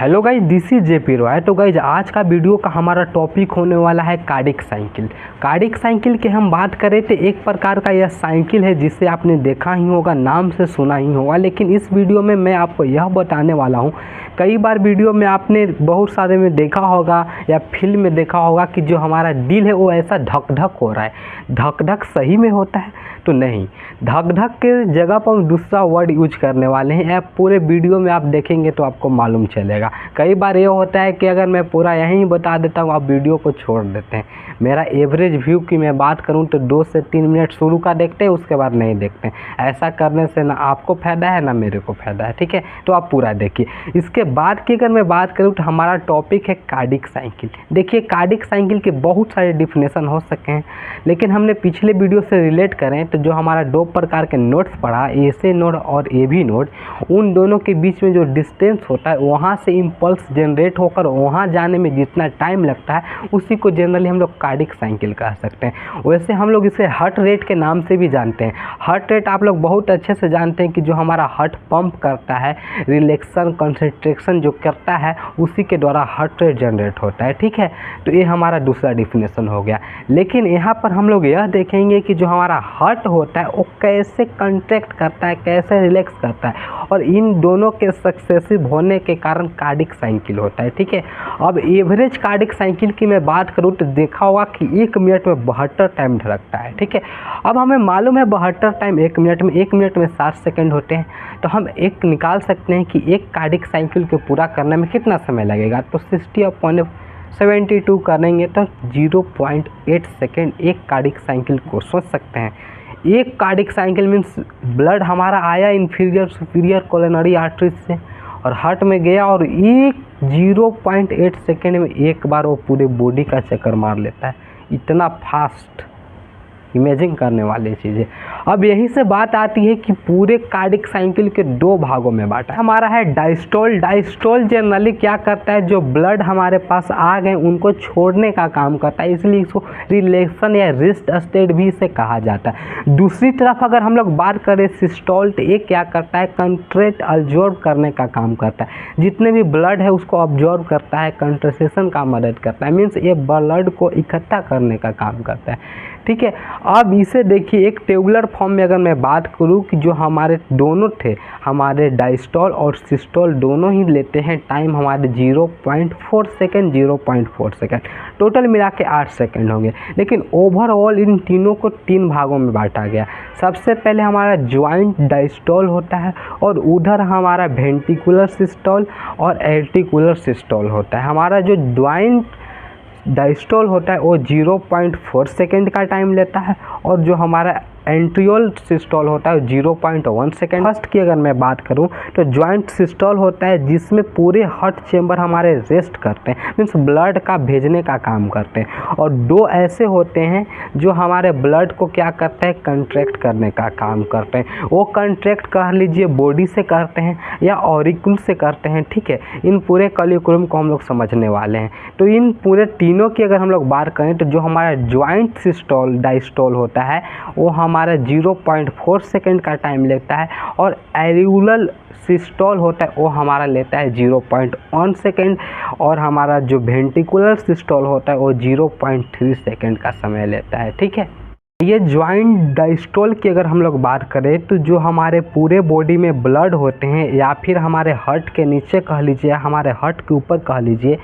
Hello guys, this is JP Roy. तो guys आज का वीडियो का हमारा टॉपिक होने वाला है कार्डिक साइकिल। कार्डिक साइकिल की हम बात करें तो एक प्रकार का यह साइकिल है जिसे आपने देखा ही होगा, नाम से सुना ही होगा, लेकिन इस वीडियो में मैं आपको यह बताने वाला हूँ। कई बार वीडियो में आपने बहुत सारे में देखा होगा या फिल्म में देखा होगा कि जो हमारा दिल है वो ऐसा धक धक हो रहा है। धक धक सही में होता है? तो नहीं, धक धक के जगह पर हम दूसरा वर्ड यूज करने वाले हैं। आप पूरे वीडियो में आप देखेंगे तो आपको मालूम चलेगा। कई बार ये होता है कि अगर मैं पूरा यहीं बता देता हूँ, आप वीडियो को छोड़ देते हैं। मेरा एवरेज व्यू की मैं बात करूँ तो 2 से 3 मिनट शुरू का देखते हैं, उसके बाद नहीं देखते हैं। ऐसा करने से ना आपको फ़ायदा है ना मेरे को फ़ायदा है, ठीक है? तो आप पूरा देखिए। इसके बाद की अगर मैं बात करूँ तो हमारा टॉपिक है कार्डिक साइकिल। देखिए, कार्डिक साइकिल के बहुत सारे डिफिनेशन हो सके हैं, लेकिन हमने पिछले वीडियो से रिलेट करें तो जो हमारा 2 प्रकार के नोड्स पढ़ा, एसे नोड और एबी नोड, उन दोनों के बीच में जो डिस्टेंस होता है वहाँ से इम्पल्स जनरेट होकर वहाँ जाने में जितना टाइम लगता है उसी को जनरली हम लोग कार्डिक साइकिल कह सकते हैं। वैसे हम लोग इसे हार्ट रेट के नाम से भी जानते हैं। हार्ट रेट आप लोग बहुत अच्छे से जानते हैं कि जो हमारा हार्ट पंप करता है, रिलैक्सन कंसंट्रेशन जो करता है, उसी के द्वारा हार्ट रेट जनरेट होता है, ठीक है? तो ये हमारा दूसरा डिफिनेशन हो गया। लेकिन यहाँ पर हम लोग यह देखेंगे कि जो हमारा हार्ट होता है वो कैसे कंट्रैक्ट करता है, कैसे रिलैक्स करता है, और इन दोनों के सक्सेसिव होने के कारण कार्डिक साइकिल होता है, ठीक है? अब एवरेज कार्डिक साइकिल की मैं बात करूँ तो देखा होगा कि 1 मिनट में 72 टाइम धड़कता है, ठीक है? अब हमें मालूम है 72 टाइम 1 मिनट में 60 सेकेंड होते हैं, तो हम एक निकाल सकते हैं कि एक कार्डिक साइकिल को पूरा करने में कितना समय लगेगा। तो 60/72 करेंगे तो 0.8 सेकेंड एक कार्डिक साइकिल को सोच सकते हैं। एक कार्डिक साइकिल मीन्स ब्लड हमारा आया इंफीरियर सुपीरियर कोरोनरी आर्टरीज से और हार्ट में गया और 0.8 सेकेंड में एक बार वो पूरे बॉडी का चक्कर मार लेता है। इतना फास्ट, इमेजिन करने वाली चीज़ है। अब यहीं से बात आती है कि पूरे कार्डिक साइकिल के 2 भागों में बांटा हमारा है डायस्टोल। डायस्टोल जनरली क्या करता है, जो ब्लड हमारे पास आ गए उनको छोड़ने का काम करता है, इसलिए इसको रिलैक्सन या रेस्ट स्टेट भी इसे कहा जाता है। दूसरी तरफ अगर हम लोग बात करें सिस्टोल, तो ये क्या करता है, कंट्रैक्ट अब्जॉर्ब करने का काम करता है। जितने भी ब्लड है उसको अब्जॉर्ब करता है, कंट्रेसेशन का मदद करता है, मीन्स ये ब्लड को इकट्ठा करने का काम करता है, ठीक है? अब इसे देखिए, एक टेबुलर फॉर्म में अगर मैं बात करूं कि जो हमारे दोनों थे, हमारे डायस्टोल और सिस्टोल दोनों ही लेते हैं टाइम हमारे 0.4 सेकेंड, 0.4 सेकेंड, टोटल मिला के 8 सेकेंड होंगे। लेकिन ओवरऑल इन तीनों को 3 भागों में बांटा गया। सबसे पहले हमारा ज्वाइंट डायस्टोल होता है और उधर हमारा वेंट्रिकुलर सिस्टोल और एर्टिकुलर सिस्टोल होता है। हमारा जो ज्वाइंट डायस्टोल होता है वो 0.4 सेकेंड का टाइम लेता है और जो हमारा एंट्रियोल सिस्टोल होता है 0.1 सेकेंड। फर्स्ट की अगर मैं बात करूं तो ज्वाइंट सिस्टोल होता है जिसमें पूरे हार्ट चेंबर हमारे रेस्ट करते हैं, मीन्स ब्लड का भेजने का काम करते हैं, और 2 ऐसे होते हैं जो हमारे ब्लड को क्या करते हैं, कंट्रैक्ट करने का काम करते हैं। वो कंट्रैक्ट कह लीजिए बॉडी से करते हैं या ऑरिकुल से करते हैं, ठीक है? इन पूरे कलिकुलम को हम लोग समझने वाले हैं। तो इन पूरे तीनों की अगर हम लोग बात करें तो जो हमारा ज्वाइंट सिस्टोल डायस्टोल होता है वो हमारा 0.4 सेकेंड का टाइम लेता है, और एरिकुलर सिस्टोल होता है वो हमारा लेता है 0.1 सेकेंड, और हमारा जो वेंट्रिकुलर सिस्टोल होता है वो 0.3 सेकेंड का समय लेता है, ठीक है? ये ज्वाइंट डायस्टोल की अगर हम लोग बात करें तो जो हमारे पूरे बॉडी में ब्लड होते हैं, या फिर हमारे हार्ट के नीचे कह लीजिए, हमारे हार्ट के ऊपर कह लीजिए,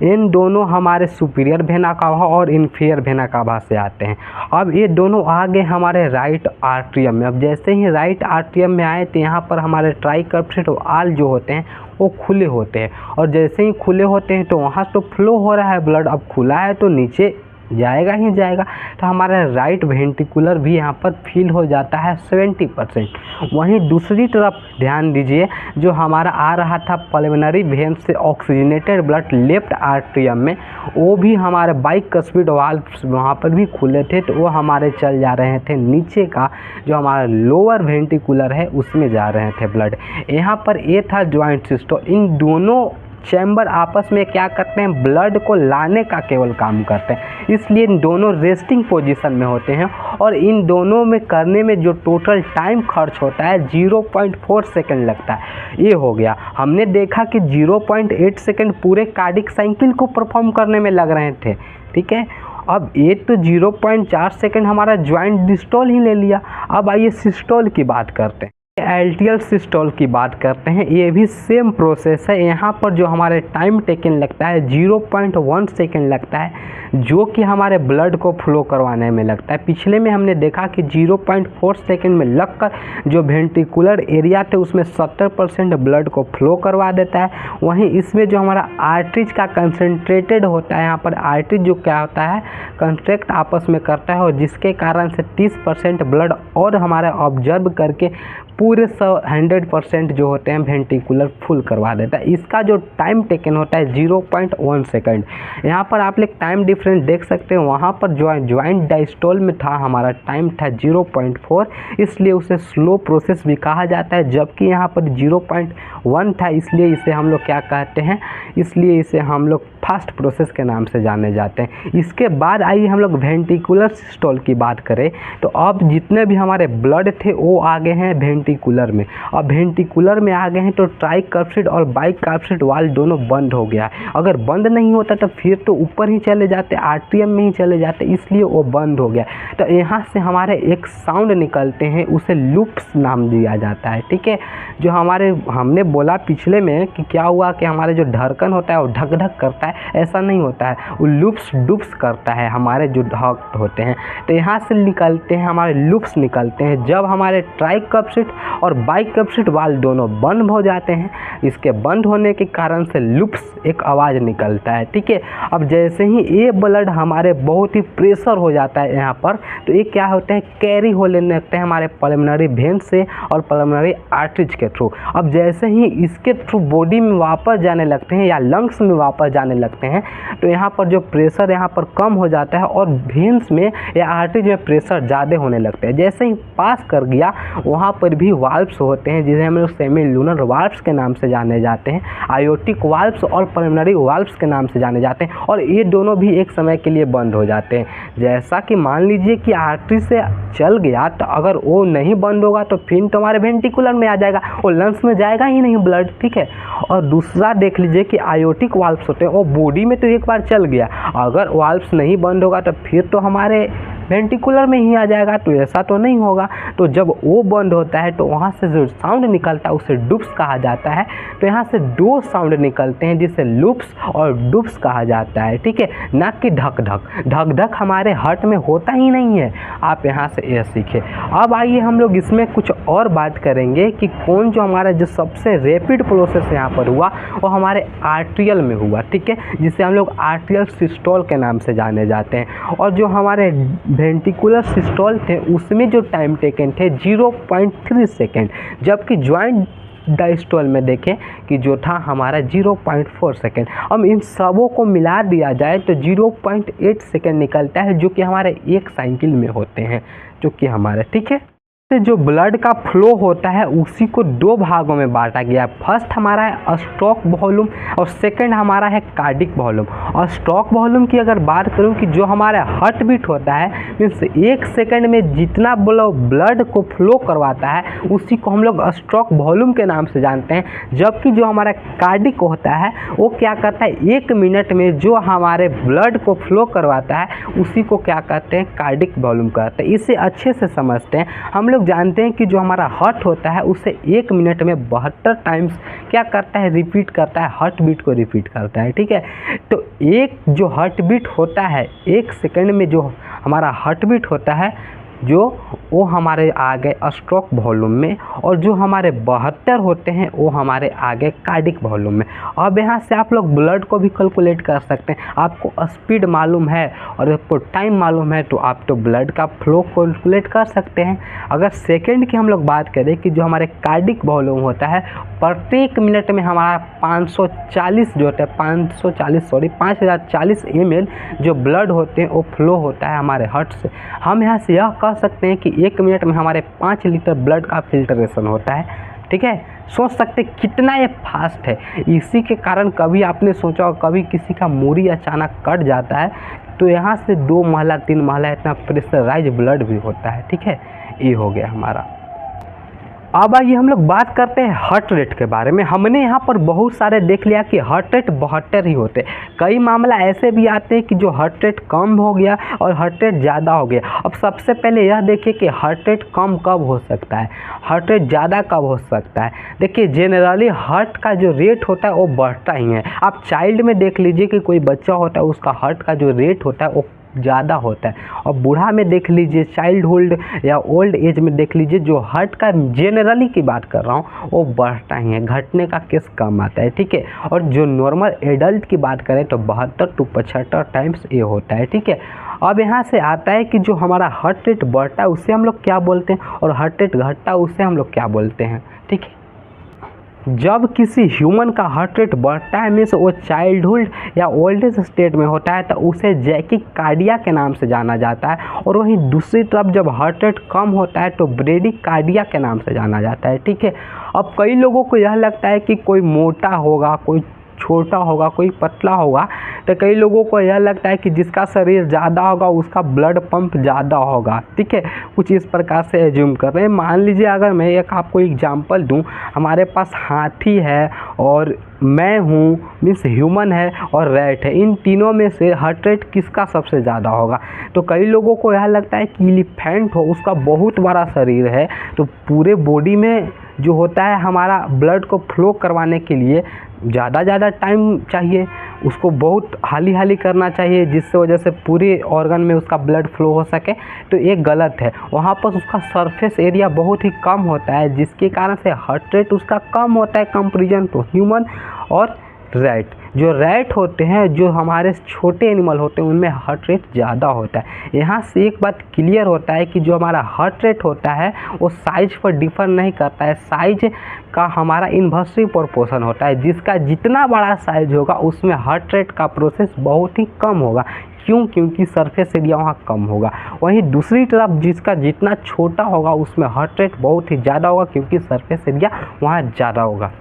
इन दोनों हमारे सुपीरियर वेना कावा और इन्फीरियर वेना कावा से आते हैं। अब ये दोनों आ गए हमारे राइट आर्ट्रियम में। अब जैसे ही राइट आर्ट्रियम में आए तो यहाँ पर हमारे ट्राइकप्सिड आल जो होते हैं वो खुले होते हैं, और जैसे ही खुले होते हैं तो वहाँ तो फ्लो हो रहा है ब्लड, अब खुला है तो नीचे जाएगा ही जाएगा। तो हमारा राइट वेंट्रिकुलर भी यहाँ पर फिल हो जाता है 70%। वहीं दूसरी तरफ ध्यान दीजिए, जो हमारा आ रहा था पल्मोनरी वेन से ऑक्सीजनेटेड ब्लड लेफ्ट आर्ट्रियम में, वो भी हमारे बाइकस्पिड वाल्व्स वहाँ पर भी खुले थे, तो वो हमारे चल जा रहे थे नीचे का जो हमारा लोअर वेंट्रिकुलर है उसमें जा रहे थे ब्लड। यहाँ पर ये था ज्वाइंट सिस्टोल। इन दोनों चैम्बर आपस में क्या करते हैं, ब्लड को लाने का केवल काम करते हैं, इसलिए इन दोनों रेस्टिंग पोजीशन में होते हैं। और इन दोनों में करने में जो टोटल टाइम खर्च होता है 0.4 सेकेंड लगता है। ये हो गया, हमने देखा कि 0.8 सेकेंड पूरे कार्डिक साइकिल को परफॉर्म करने में लग रहे थे, ठीक है। अब ये तो 0.4 सेकेंड हमारा ज्वाइंट डिस्टॉल ही ले लिया। अब आइए सिस्टोल की बात करते हैं, एल्टियल सिस्टोल की बात करते हैं। ये भी सेम प्रोसेस है। यहाँ पर जो हमारे टाइम टेकन लगता है 0.1 सेकेंड लगता है, जो कि हमारे ब्लड को फ्लो करवाने में लगता है। पिछले में हमने देखा कि 0.4 सेकेंड में लगकर जो वेंट्रिकुलर एरिया थे उसमें 70% ब्लड को फ्लो करवा देता है। वहीं इसमें जो हमारा आर्टरीज का कंसनट्रेटेड होता है, यहाँ पर आर्टरीज जो क्या होता है कंट्रैक्ट आपस में करता है, और जिसके कारण से 30% ब्लड और हमारा ऑब्जर्व करके पूरे 100% जो होते हैं वेंट्रिकुलर फुल करवा देता है। इसका जो टाइम टेकन होता है 0.1 सेकेंड। यहाँ पर आप लोग टाइम डिफरेंस देख सकते हैं, वहाँ पर ज्वाइंट डायस्टोल में था हमारा टाइम था 0.4, इसलिए उसे स्लो प्रोसेस भी कहा जाता है। जबकि यहाँ पर 0.1 था, इसलिए इसे हम लोग क्या कहते हैं, इसलिए इसे हम लोग फास्ट प्रोसेस के नाम से जाने जाते हैं। इसके बाद आइए हम लोग वेंट्रिकुलर सिस्टोल की बात करें, तो अब जितने भी हमारे ब्लड थे वो आ गए हैं वेंट्रिकुलर में। अब वेंट्रिकुलर में आ गए हैं तो ट्राइकार्पसिड और बाइकार्पसिड वाल्व दोनों बंद हो गया। अगर बंद नहीं होता तो फिर तो ऊपर ही चले जाते, आर्ट्रियम में ही चले जाते, इसलिए वो बंद हो गया। तो यहाँ से हमारे एक साउंड निकलते हैं, उसे लूप्स नाम दिया जाता है, ठीक है। जो हमने बोला पिछले में कि क्या हुआ कि हमारे जो धड़कन होता है वो ढक ढक करता है, ऐसा नहीं होता है, वो लूप्स डुप्स करता है हमारे जो ढक होते हैं। तो यहाँ से निकलते हैं हमारे लूप्स निकलते हैं जब हमारे ट्राइकार्पसिड और बाइकार्पसिड वाल्व दोनों बंद हो जाते हैं। इसके बंद होने के कारण से लूप्स एक आवाज़ निकलता है, ठीक है। अब जैसे ही ये ब्लड हमारे बहुत ही प्रेशर हो जाता है यहाँ पर, तो ये क्या होता है कैरी हो लेने लगते हैं हमारे पल्मोनरी वेन से और पल्मोनरी आर्टरीज के थ्रू। अब जैसे ही इसके थ्रू बॉडी में वापस जाने लगते हैं या लंग्स में वापस जाने लगते हैं, तो यहाँ पर जो प्रेशर यहाँ पर कम हो जाता है और वेन्स में या आर्टरीज में प्रेशर ज़्यादा होने लगते हैं। जैसे ही पास कर गया वहाँ पर भी वाल्व्स होते हैं जिन्हें हम लोग सेमी लूनर वाल्व्स के नाम से जाने जाते हैं, आयोटिक वाल्व्स और पल्मोनरी वाल्व्स के नाम से जाने जाते हैं, और ये दोनों भी एक समय के लिए बंद हो जाते हैं। जैसा कि मान लीजिए कि आर्टरी से चल गया, तो अगर वो नहीं बंद होगा तो फिर तो हमारे वेंट्रिकुलर में आ जाएगा, वो लंग्स में जाएगा ही नहीं ब्लड, ठीक है। और दूसरा देख लीजिए कि आयोटिक वाल्व्स होते हैं, वो बॉडी में तो एक बार चल गया, अगर वाल्व्स नहीं बंद होगा तो फिर तो हमारे वेंट्रिकुलर में ही आ जाएगा, तो ऐसा तो नहीं होगा। तो जब वो बंद होता है तो वहाँ से जो साउंड निकलता है उसे डुप्स कहा जाता है। तो यहाँ से दो साउंड निकलते हैं जिसे लूप्स और डुप्स कहा जाता है, ठीक है, ना कि ढक ढक। ढक ढक हमारे हार्ट में होता ही नहीं है, आप यहाँ से ये सीखें। अब आइए हम लोग इसमें कुछ और बात करेंगे कि कौन जो हमारा जो सबसे रैपिड प्रोसेस यहाँ पर हुआ वो हमारे आर्ट्रियल में हुआ, ठीक है, जिसे हम लोग आर्ट्रियल सिस्टोल के नाम से जाने जाते हैं। और जो हमारे वेंट्रिकुलर सिस्टोल थे उसमें जो टाइम टेकन थे 0.3 सेकेंड, जबकि ज्वाइंट डायस्टोल में देखें कि जो था हमारा 0.4 सेकेंड। अब इन सबों को मिला दिया जाए तो 0.8 सेकेंड निकलता है, जो कि हमारे एक साइकिल में होते हैं, जो कि हमारे, ठीक है। जो ब्लड का फ्लो होता है उसी को दो भागों में बांटा गया। फर्स्ट हमारा है स्ट्रोक वॉल्यूम और सेकंड हमारा है कार्डिक वॉल्यूम। और स्ट्रोक वॉल्यूम की अगर बात करूं कि जो हमारा हार्ट बीट होता है मीन्स एक सेकंड में जितना ब्लड को फ्लो करवाता है उसी को हम लोग स्ट्रोक वॉल्यूम के नाम से जानते हैं। जबकि जो हमारा कार्डिक होता है वो क्या करता है, एक मिनट में जो हमारे ब्लड को फ्लो करवाता है उसी को क्या कहते हैं, कार्डिक वॉल्यूम कहते हैं। इसे अच्छे से समझते हैं। हम लोग जानते हैं कि जो हमारा हार्ट होता है उसे एक मिनट में 72 टाइम्स क्या करता है, रिपीट करता है, हार्ट बीट को रिपीट करता है, ठीक है। तो एक जो हार्ट बीट होता है एक सेकंड में जो हमारा हार्ट बीट होता है जो वो हमारे आ गए स्ट्रोक वॉल्यूम में, और जो हमारे 72 होते हैं वो हमारे आ गए कार्डिक वॉल्यूम में। अब यहाँ से आप लोग ब्लड को भी कैलकुलेट कर सकते हैं। आपको स्पीड मालूम है और आपको टाइम मालूम है तो आप तो ब्लड का फ्लो कैलकुलेट कर सकते हैं। अगर सेकेंड की हम लोग बात करें कि जो हमारे कार्डिक वॉल्यूम होता है प्रत्येक मिनट में हमारा 540 जो होता है 5040 ml जो ब्लड होते हैं वो फ्लो होता है हमारे हार्ट से। हम यहाँ से यह कह सकते हैं कि एक मिनट में हमारे 5 लीटर ब्लड का फिल्ट्रेशन होता है, ठीक है। सोच सकते कितना ये फास्ट है। इसी के कारण कभी आपने सोचा हो कभी किसी का मूरी अचानक कट जाता है तो यहाँ से 2 महला 3 महला इतना प्रेशराइज ब्लड भी होता है। ठीक है, ये हो गया हमारा। अब आइए हम लोग बात करते हैं हार्ट रेट के बारे में। हमने यहाँ पर बहुत सारे देख लिया कि हार्ट रेट 72 ही होते। कई मामला ऐसे भी आते हैं कि जो हार्ट रेट कम हो गया और हार्ट रेट ज़्यादा हो गया। अब सबसे पहले यह देखिए कि हार्ट रेट कम कब हो सकता है, हार्ट रेट ज़्यादा कब हो सकता है। देखिए जनरली हार्ट का जो रेट होता है वो बढ़ता ही है। आप चाइल्ड में देख लीजिए कि कोई बच्चा होता है उसका हार्ट का जो रेट होता है वो ज़्यादा होता है, और बूढ़ा में देख लीजिए, चाइल्डहुड या ओल्ड एज में देख लीजिए, जो हार्ट का जनरली की बात कर रहा हूँ वो बढ़ता ही है, घटने का केस कम आता है। ठीक है, और जो नॉर्मल एडल्ट की बात करें तो 72 to 75 टाइम्स ये होता है। ठीक है, अब यहाँ से आता है कि जो हमारा हार्ट रेट बढ़ता है उसे हम लोग क्या बोलते हैं, और हार्ट रेट घटता है उसे हम लोग क्या बोलते हैं। ठीक है, जब किसी ह्यूमन का हार्ट रेट बढ़ता है मीन्स वो चाइल्डहुड या ओल्डेज स्टेट में होता है तो उसे टैकीकार्डिया के नाम से जाना जाता है, और वहीं दूसरी तरफ जब हार्ट रेट कम होता है तो ब्रेडिकार्डिया के नाम से जाना जाता है। ठीक है, अब कई लोगों को यह लगता है कि कोई मोटा होगा, कोई छोटा होगा, कोई पतला होगा, तो कई लोगों को यह लगता है कि जिसका शरीर ज़्यादा होगा उसका ब्लड पंप ज़्यादा होगा। ठीक है, कुछ इस प्रकार से एज्यूम कर रहे हैं। मान लीजिए अगर मैं एक आपको एग्जांपल दूं, हमारे पास हाथी है और मैं हूँ मीन्स ह्यूमन है और रैट है, इन तीनों में से हार्ट रेट किसका सबसे ज़्यादा होगा। तो कई लोगों को यह लगता है कि एलिफेंट हो, उसका बहुत बड़ा शरीर है तो पूरे बॉडी में जो होता है हमारा ब्लड को फ्लो करवाने के लिए ज़्यादा टाइम चाहिए, उसको बहुत हाली करना चाहिए जिससे वजह से पूरे ऑर्गन में उसका ब्लड फ्लो हो सके। तो ये गलत है, वहाँ पर उसका सरफेस एरिया बहुत ही कम होता है जिसके कारण से हार्ट रेट उसका कम होता है कंपेरिजन टू ह्यूमन और रैट। जो रैट होते हैं, जो हमारे छोटे एनिमल होते हैं, उनमें हार्ट रेट ज़्यादा होता है। यहाँ से एक बात क्लियर होता है कि जो हमारा हार्ट रेट होता है वो साइज पर डिफ़र नहीं करता है, साइज का हमारा इन्वर्सली प्रोपोर्शन होता है। जिसका जितना बड़ा साइज होगा उसमें हार्ट रेट का प्रोसेस बहुत ही कम होगा। क्यों? क्योंकि सरफेस एरिया वहाँ कम होगा। वहीं दूसरी तरफ जिसका जितना छोटा होगा उसमें हार्ट रेट बहुत ही ज़्यादा होगा क्योंकि सरफेस एरिया वहाँ ज़्यादा होगा।